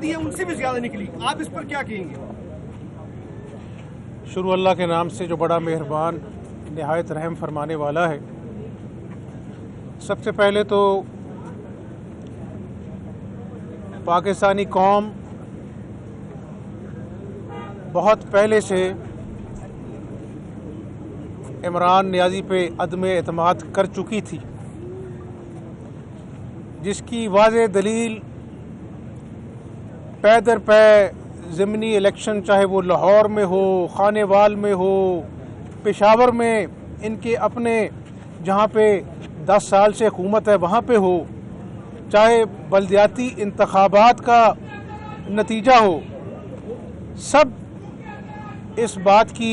आबादी है उनसे भी ज्यादा निकली, आप इस पर क्या कहेंगे? शुरू अल्लाह के नाम से जो बड़ा मेहरबान निहायत रहम फरमाने वाला है। सबसे पहले तो पाकिस्तानी कौम बहुत पहले से इमरान नियाज़ी पे अदम एतमाद कर चुकी थी, जिसकी वाज़ेह दलील पै दर पै ज़िमनी इलेक्शन, चाहे वो लाहौर में हो, खानेवाल में हो, पेशावर में, इनके अपने जहाँ पे 10 साल से हुकूमत है वहाँ पे हो, चाहे बल्दियाती इंतखाबात का नतीजा हो, सब इस बात की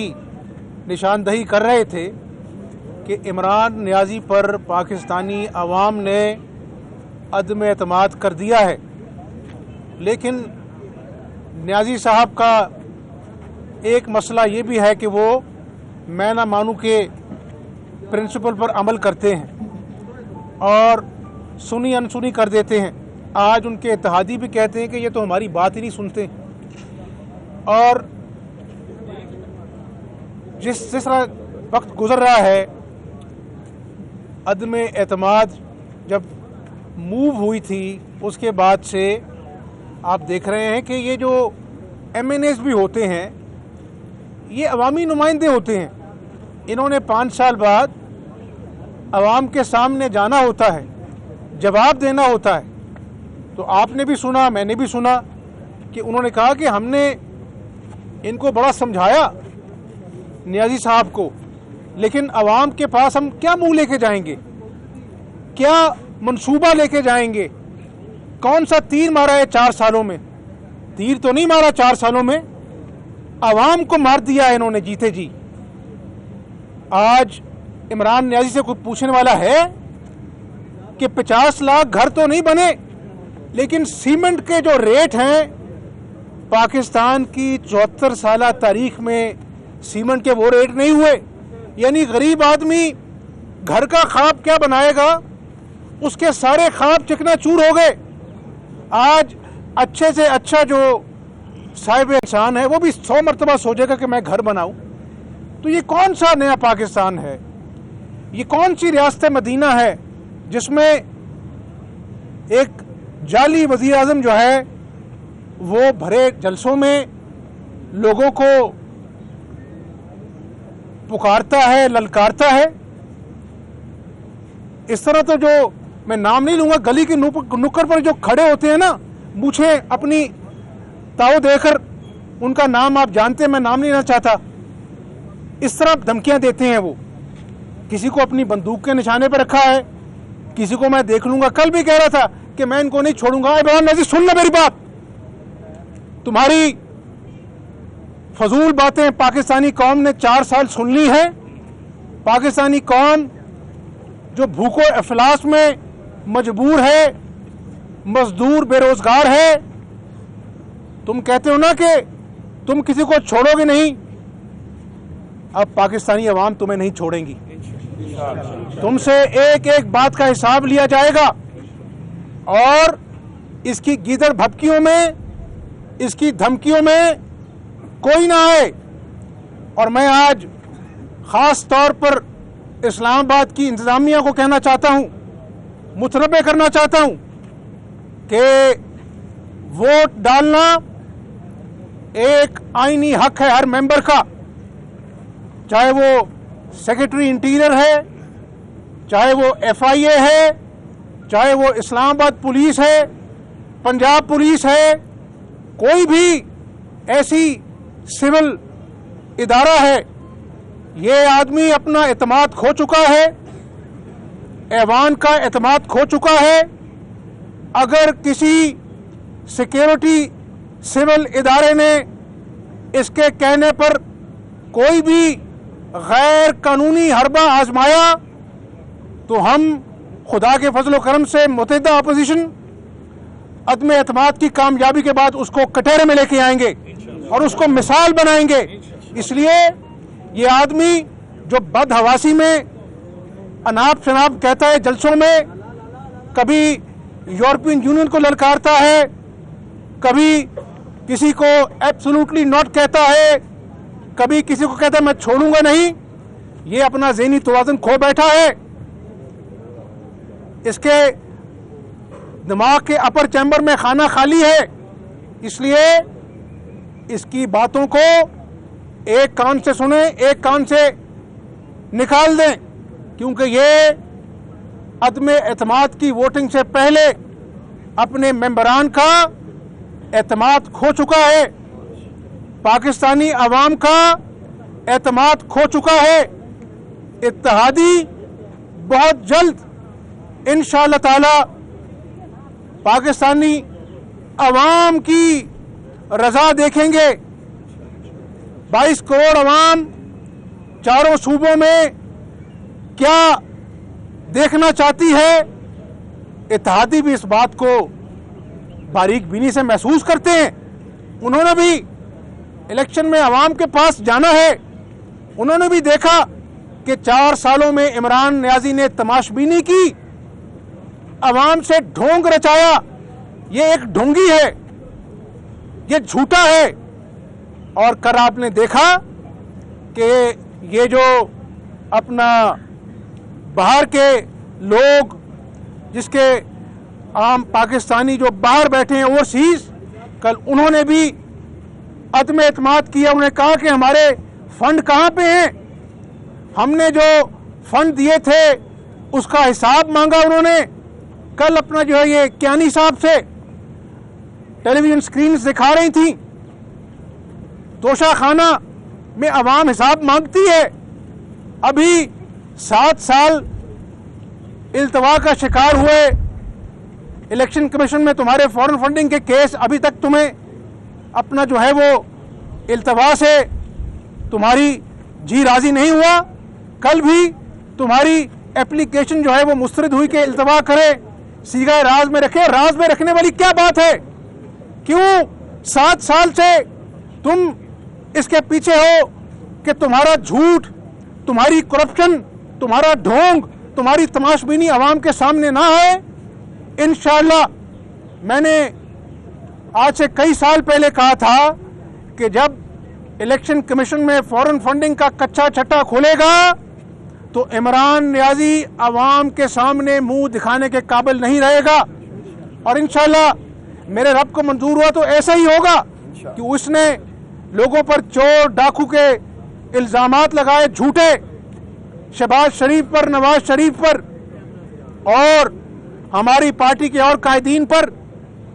निशानदही कर रहे थे कि इमरान नियाज़ी पर पाकिस्तानी अवाम ने अदम एतमाद कर दिया है। लेकिन नियाज़ी साहब का एक मसला ये भी है कि वो मैं ना मानूं के प्रिंसिपल पर अमल करते हैं और सुनी अनसुनी कर देते हैं। आज उनके इत्तेहादी भी कहते हैं कि ये तो हमारी बात ही नहीं सुनते। और जिस तरह वक्त गुजर रहा है, अदम एतमाद जब मूव हुई थी उसके बाद से आप देख रहे हैं कि ये जो MNAs भी होते हैं ये अवामी नुमाइंदे होते हैं। इन्होंने 5 साल बाद अवाम के सामने जाना होता है, जवाब देना होता है। तो आपने भी सुना, मैंने भी सुना कि उन्होंने कहा कि हमने इनको बड़ा समझाया नियाज़ी साहब को, लेकिन अवाम के पास हम क्या मुंह लेके जाएंगे, क्या मंसूबा लेके जाएंगे, कौन सा तीर मारा है 4 सालों में? तीर तो नहीं मारा 4 सालों में, अवाम को मार दिया है इन्होंने जीते जी। आज इमरान नियाज़ी से कोई पूछने वाला है कि 50 लाख घर तो नहीं बने, लेकिन सीमेंट के जो रेट हैं पाकिस्तान की 74 साल तारीख में सीमेंट के वो रेट नहीं हुए। यानी गरीब आदमी घर का ख्वाब क्या बनाएगा, उसके सारे ख्वाब चिकनाचूर हो गए। आज अच्छे से अच्छा जो साहिब इंसान है वो भी 100 मरतबा सोचेगा कि मैं घर बनाऊं। तो ये कौन सा नया पाकिस्तान है, ये कौन सी रियासत मदीना है जिसमें एक जाली वज़ीर आज़म जो है वो भरे जलसों में लोगों को पुकारता है, ललकारता है। इस तरह तो जो मैं नाम नहीं लूंगा, गली की नुक्कड़ पर जो खड़े होते हैं ना, मुझे अपनी ताऊ देकर, उनका नाम आप जानते हैं, मैं नाम नहीं लेना चाहता, इस तरह धमकियां देते हैं। वो किसी को अपनी बंदूक के निशाने पर रखा है, किसी को मैं देख लूंगा। कल भी कह रहा था कि मैं इनको नहीं छोड़ूंगा। इमरान नियाज़ी सुन लो मेरी बात, तुम्हारी फजूल बातें पाकिस्तानी कौम ने 4 साल सुन ली है। पाकिस्तानी कौम जो भूखो अफलास में मजबूर है, मजदूर बेरोजगार है। तुम कहते हो ना कि तुम किसी को छोड़ोगे नहीं, अब पाकिस्तानी अवाम तुम्हें नहीं छोड़ेंगी। तुमसे एक एक बात का हिसाब लिया जाएगा और इसकी गीदड़ भपकियों में, इसकी धमकियों में कोई ना आए। और मैं आज खास तौर पर इस्लामाबाद की इंतजामिया को कहना चाहता हूं, मुतनब्बे करना चाहता हूं कि वोट डालना एक आईनी हक है हर मेंबर का, चाहे वो सेक्रेटरी इंटीरियर है, चाहे वो FIA है, चाहे वो इस्लामाबाद पुलिस है, पंजाब पुलिस है, कोई भी ऐसी सिविल इदारा है। ये आदमी अपना एतमाद खो चुका है, ऐवान का एतमाद खो चुका है। अगर किसी सिक्योरिटी सिविल इदारे ने इसके कहने पर कोई भी गैर कानूनी हरबा आजमाया तो हम खुदा के फजल करम से मुतहदा अपोजिशन अदम एतमाद की कामयाबी के बाद उसको कटहरे में लेके आएंगे और उसको मिसाल बनाएंगे। इसलिए ये आदमी जो बदहवासी में अनाप शनाप कहता है, जलसों में कभी यूरोपियन यूनियन को ललकारता है, कभी किसी को एब्सोल्युटली नॉट कहता है, कभी किसी को कहता है मैं छोड़ूंगा नहीं। ये अपना ज़हनी तवाज़ुन खो बैठा है। इसके दिमाग के अपर चैम्बर में खाना खाली है, इसलिए इसकी बातों को एक कान से सुने, एक कान से निकाल दें, क्योंकि ये अदम एतमाद की वोटिंग से पहले अपने मेंबरान का एतमाद खो चुका है, पाकिस्तानी अवाम का एतमाद खो चुका है। इत्तेहादी बहुत जल्द इंशाअल्लाह ताला पाकिस्तानी अवाम की रजा देखेंगे। 22 करोड़ अवाम चारों सूबों में क्या देखना चाहती है, इत्तेहादी भी इस बात को बारीक बीनी से महसूस करते हैं। उन्होंने भी इलेक्शन में अवाम के पास जाना है, उन्होंने भी देखा कि 4 सालों में इमरान नियाज़ी ने तमाशबीनी की, अवाम से ढोंग रचाया। ये एक ढोंगी है, ये झूठा है। और कल आपने देखा कि ये जो अपना बाहर के लोग, जिसके आम पाकिस्तानी जो बाहर बैठे हैं ओवरसीज, कल उन्होंने भी अदम एतमाद किया। उन्होंने कहा कि हमारे फंड कहाँ पे हैं, हमने जो फंड दिए थे उसका हिसाब मांगा उन्होंने। कल अपना जो है ये कियानी साहब से टेलीविजन स्क्रीन दिखा रही थी, तोशा खाना में अवाम हिसाब मांगती है। अभी 7 साल इल्तवा का शिकार हुए, इलेक्शन कमीशन में तुम्हारे फॉरेन फंडिंग के केस, अभी तक तुम्हें अपना जो है वो इल्तवा से तुम्हारी जी राजी नहीं हुआ। कल भी तुम्हारी एप्लीकेशन जो है वो मुस्तरद हुई कि इल्तवा करे, सीगा राज में रखे। राज में रखने वाली क्या बात है? क्यों 7 साल से तुम इसके पीछे हो कि तुम्हारा झूठ, तुम्हारी करप्शन, तुम्हारा ढोंग, तुम्हारी तमाशबीनी अवाम के सामने ना है? इंशाअल्लाह मैंने आज से कई साल पहले कहा था कि जब इलेक्शन कमीशन में फॉरेन फंडिंग का कच्चा छट्टा खोलेगा तो इमरान नियाज़ी अवाम के सामने मुंह दिखाने के काबिल नहीं रहेगा। और इंशाअल्लाह मेरे रब को मंजूर हुआ तो ऐसा ही होगा कि उसने लोगों पर चोर डाकू के इल्जामात लगाए झूठे, शहबाज शरीफ पर, नवाज शरीफ पर और हमारी पार्टी के और कायदीन पर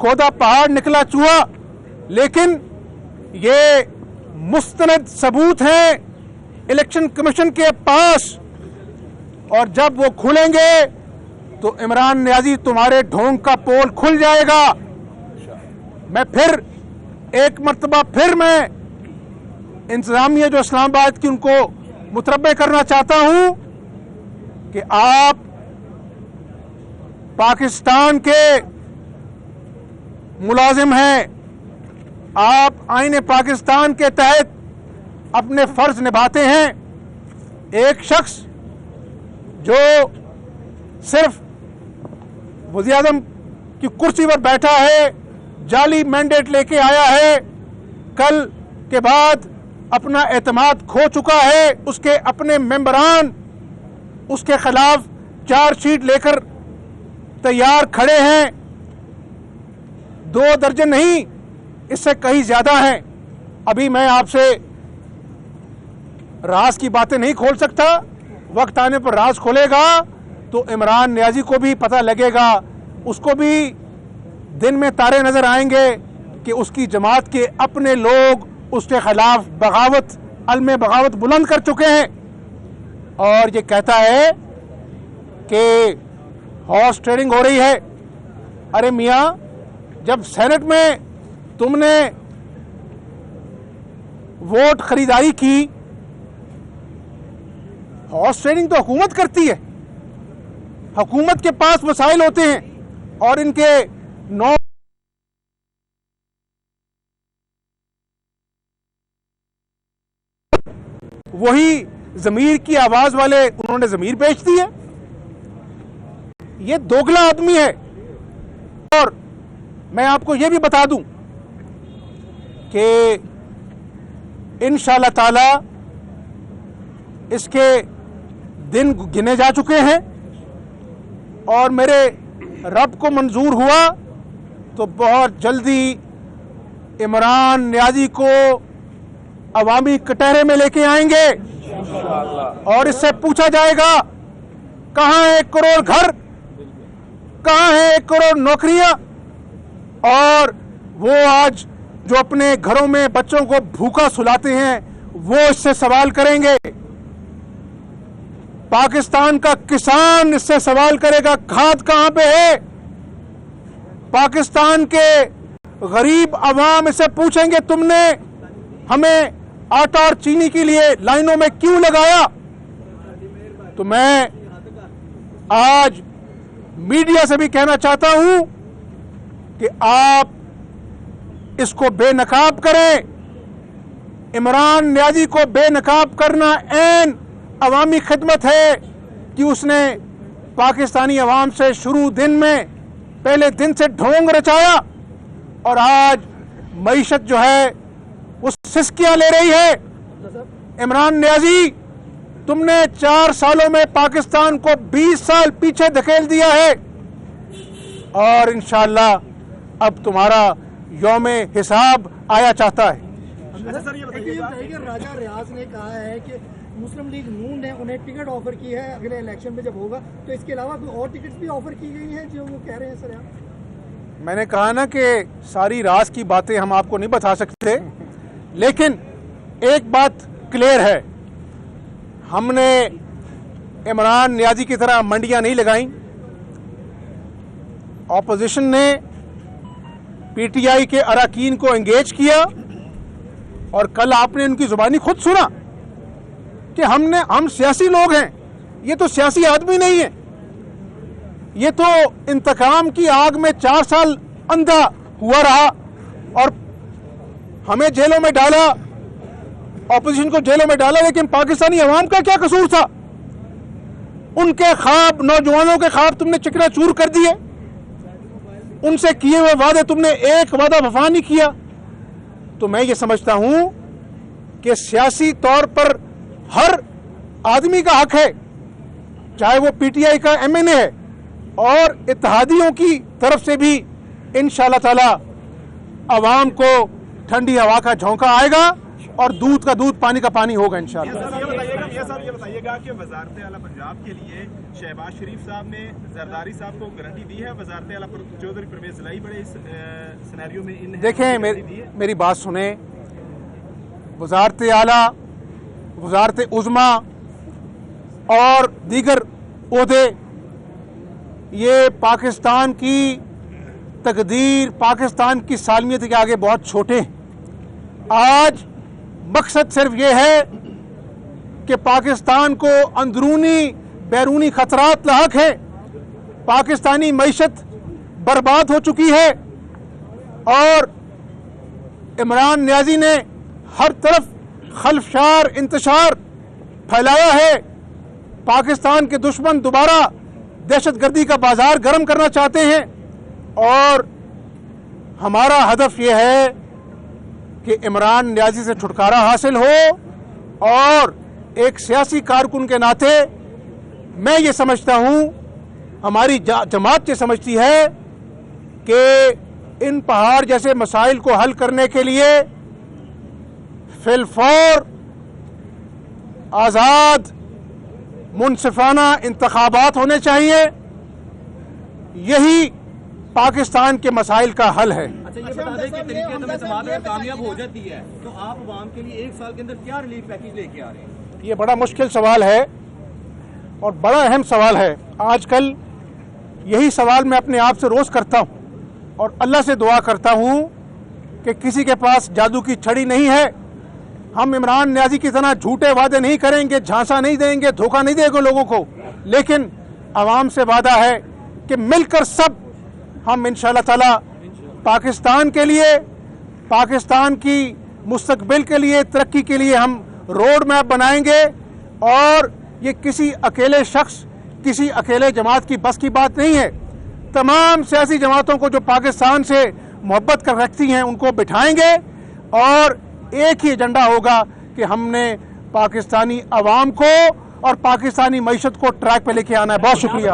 खोदा पहाड़ निकला चूहा। लेकिन ये मुस्तनद सबूत हैं इलेक्शन कमीशन के पास, और जब वो खुलेंगे तो इमरान नियाज़ी तुम्हारे ढोंग का पोल खुल जाएगा। मैं फिर एक मर्तबा फिर मैं इंतजामिया जो इस्लामाबाद की, उनको मुतरब्बे करना चाहता हूं कि आप पाकिस्तान के मुलाजिम हैं, आप आईने पाकिस्तान के तहत अपने फर्ज निभाते हैं। एक शख्स जो सिर्फ वज़ीर-ए-आज़म की कुर्सी पर बैठा है, जाली मैंडेट लेके आया है, कल के बाद अपना एतमाद खो चुका है, उसके अपने मेंबरान उसके खिलाफ चार्जशीट लेकर तैयार खड़े हैं। 2 दर्जन नहीं, इससे कहीं ज्यादा हैं। अभी मैं आपसे राज की बातें नहीं खोल सकता, वक्त आने पर राज खोलेगा तो इमरान नियाज़ी को भी पता लगेगा, उसको भी दिन में तारे नजर आएंगे कि उसकी जमात के अपने लोग उसके खिलाफ बगावत, अलमे बगावत बुलंद कर चुके हैं। और ये कहता है कि हॉर्स ट्रेडिंग हो रही है। अरे मियाँ, जब सेनेट में तुमने वोट खरीदारी की, हॉर्स ट्रेडिंग तो हुकूमत करती है, हुकूमत के पास वसाइल होते हैं और इनके 9 वही जमीर की आवाज वाले, उन्होंने जमीर बेच दी है। ये दोगला आदमी है। और मैं आपको यह भी बता दूं کہ انشاءاللہ تعالی اس کے دن گنے جا چکے ہیں اور میرے رب کو منظور ہوا تو بہت جلدی عمران نیازی کو عوامی کٹہرے میں لے کے آئیں گے اور اس سے پوچھا جائے گا کہاں ہے 1 کروڑ گھر, کہاں ہے 1 کروڑ نوکریاں, اور وہ آج جو اپنے گھروں میں بچوں کو بھوکا سلاتے ہیں وہ اس سے سوال کریں گے. پاکستان کا کسان اس سے سوال کرے گا کھاد کہاں پہ ہے. پاکستان کے غریب عوام اسے پوچھیں گے تم نے ہمیں آٹا اور چینی کے لیے لائنوں میں کیوں لگایا. تو میں آج میڈیا سے بھی کہنا چاہتا ہوں کہ آپ اس کو بے نقاب کریں. عمران نیازی کو بے نقاب کرنا عین عوامی خدمت ہے کہ اس نے پاکستانی عوام سے شروع دن میں پہلے دن سے ڈھونگ رچایا اور آج معیشت جو ہے وہ سسکیاں لے رہی ہے. عمران نیازی تم نے 4 سالوں میں پاکستان کو 20 سال پیچھے دھکیل دیا ہے اور انشاءاللہ اب تمہارا یوم حساب آیا چاہتا ہے. راجہ ریاض نے کہا ہے کہ مسلم لیگ نون نے انہیں ٹکٹ آفر کی ہے اگلے الیکشن میں جب ہوگا, تو اس کے علاوہ کوئی اور ٹکٹ بھی آفر کی گئی ہیں جو وہ کہہ رہے ہیں سر. میں نے کہا نا کہ ساری راز کی باتیں ہم آپ کو نہیں بتا سکتے, لیکن ایک بات کلیئر ہے, ہم نے عمران نیازی کی طرح منڈیاں نہیں لگائیں. اپوزیشن نے پی ٹی آئی کے اراکین کو انگیج کیا اور کل آپ نے ان کی زبانی خود سنا کہ ہم سیاسی لوگ ہیں, یہ تو سیاسی آدمی نہیں ہے, یہ تو انتقام کی آگ میں 4 سال اندھا ہوا رہا اور ہمیں جیلوں میں ڈالا, اپوزیشن کو جیلوں میں ڈالا, لیکن پاکستانی عوام کا کیا قصور تھا. ان کے خواب, نوجوانوں کے خواب تم نے چکنا چور کر دیے, ان سے کیے ہوئے وعدے تم نے ایک وعدہ وفا نہیں کیا. تو میں یہ سمجھتا ہوں کہ سیاسی طور پر ہر آدمی کا حق ہے, چاہے وہ پی ٹی آئی کا ایم این اے ہے, اور اتحادیوں کی طرف سے بھی انشاءاللہ تعالی عوام کو ٹھنڈی ہوا کا جھونکا آئے گا اور دودھ کا دودھ پانی کا پانی ہوگا انشاءاللہ. یہ بتائیے گا کہ وزارت اعلیٰ پنجاب کے لیے شہباز شریف صاحب نے زرداری صاحب کو گارنٹی دی ہے. وزارت اعلیٰ چودھری پرویز الہی بڑے اس سینیریو میں دیکھیں میری بات سنیں, وزارت اعلیٰ, وزارت عظمیٰ اور دیگر عہدے یہ پاکستان کی تقدیر, پاکستان کی سالمیت کے آگے بہت چھوٹے ہیں. آج مقصد صرف یہ ہے کہ پاکستان کو اندرونی بیرونی خطرات لاحق ہیں. پاکستانی معیشت برباد ہو چکی ہے اور عمران نیازی نے ہر طرف خلفشار انتشار پھیلایا ہے. پاکستان کے دشمن دوبارہ دہشت گردی کا بازار گرم کرنا چاہتے ہیں اور ہمارا ہدف یہ ہے کہ عمران نیازی سے چھٹکارا حاصل ہو. اور ایک سیاسی کارکن کے ناطے میں یہ سمجھتا ہوں, ہماری جماعت یہ سمجھتی ہے کہ ان پہاڑ جیسے مسائل کو حل کرنے کے لیے فی الفور آزاد منصفانہ انتخابات ہونے چاہیے. یہی پاکستان کے مسائل کا حل ہے. اچھا یہ بتا دیں کہ طریقے تمہیں سماعت اگر کامیاب ہو جاتی ہے تو آپ عوام کے لیے 1 سال کے اندر کیا ریلیف پیکیج لے کے آ رہے ہیں؟ یہ بڑا مشکل سوال ہے اور بڑا اہم سوال ہے. آج کل یہی سوال میں اپنے آپ سے روز کرتا ہوں اور اللہ سے دعا کرتا ہوں کہ کسی کے پاس جادو کی چھڑی نہیں ہے. ہم عمران نیازی کی طرح جھوٹے وعدے نہیں کریں گے, جھانسا نہیں دیں گے, دھوکہ نہیں دیں گے لوگوں کو, لیکن عوام سے وعدہ ہے کہ مل کر سب ہم انشاءاللہ تعالی پاکستان کے لیے, پاکستان کی مستقبل کے لیے, ترقی کے لیے ہم روڈ میپ بنائیں گے. اور یہ کسی اکیلے شخص, کسی اکیلے جماعت کی بس کی بات نہیں ہے. تمام سیاسی جماعتوں کو جو پاکستان سے محبت کر رکھتی ہیں ان کو بٹھائیں گے اور ایک ہی ایجنڈا ہوگا کہ ہم نے پاکستانی عوام کو اور پاکستانی معیشت کو ٹریک پہ لے کے آنا ہے. بہت شکریہ.